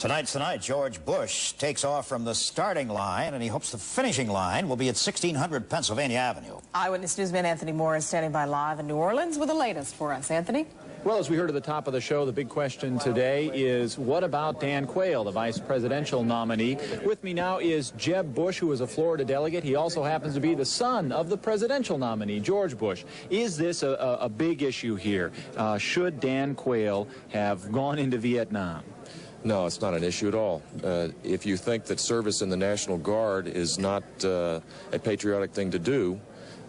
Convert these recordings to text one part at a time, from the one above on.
Tonight's the night. George Bush takes off from the starting line, and he hopes the finishing line will be at 1600 Pennsylvania Avenue. Eyewitness Newsman Anthony Moor is standing by live in New Orleans with the latest for us. Anthony? Well, as we heard at the top of the show, the big question today is, what about Dan Quayle, the vice presidential nominee? With me now is Jeb Bush, who is a Florida delegate. He also happens to be the son of the presidential nominee, George Bush. Is this a big issue here? Should Dan Quayle have gone into Vietnam? No, it's not an issue at all. If you think that service in the National Guard is not a patriotic thing to do,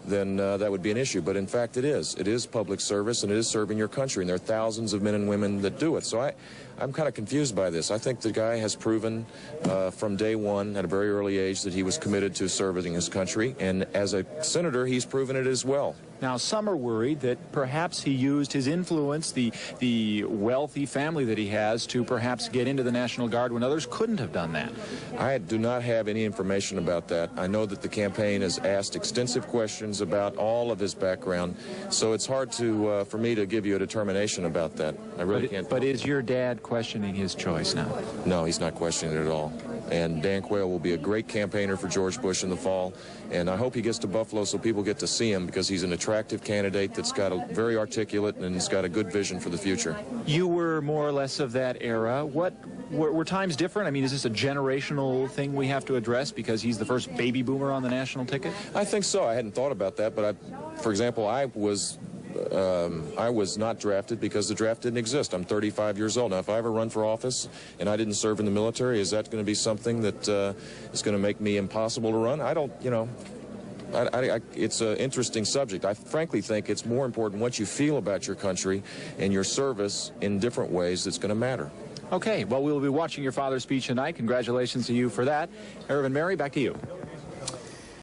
then that would be an issue. But in fact, it is. It is public service, and it is serving your country, and there are thousands of men and women that do it. So I'm kind of confused by this. I think the guy has proven from day one, at a very early age, that he was committed to serving his country, and as a senator, he's proven it as well. Now, some are worried that perhaps he used his influence, the wealthy family that he has, to perhaps get into the National Guard when others couldn't have done that. I do not have any information about that. I know that the campaign has asked extensive questions about all of his background, so it's hard to for me to give you a determination about that. I really can't. But is your dad questioning his choice now? No, he's not questioning it at all. And Dan Quayle will be a great campaigner for George Bush in the fall, and I hope he gets to Buffalo so people get to see him, because he's an attractive candidate that's got a very articulate and has got a good vision for the future. You were more or less of that era. Were times different? I mean, is this a generational thing we have to address because he's the first baby boomer on the national ticket? I think so. I hadn't thought about that, but for example, I was not drafted because the draft didn't exist. I'm 35 years old. Now, if I ever run for office and I didn't serve in the military, is that going to be something that is going to make me impossible to run? I don't, you know, it's an interesting subject. I frankly think it's more important what you feel about your country and your service in different ways that's going to matter. Okay, well, we'll be watching your father's speech tonight. Congratulations to you for that. Irvin, Mary, back to you.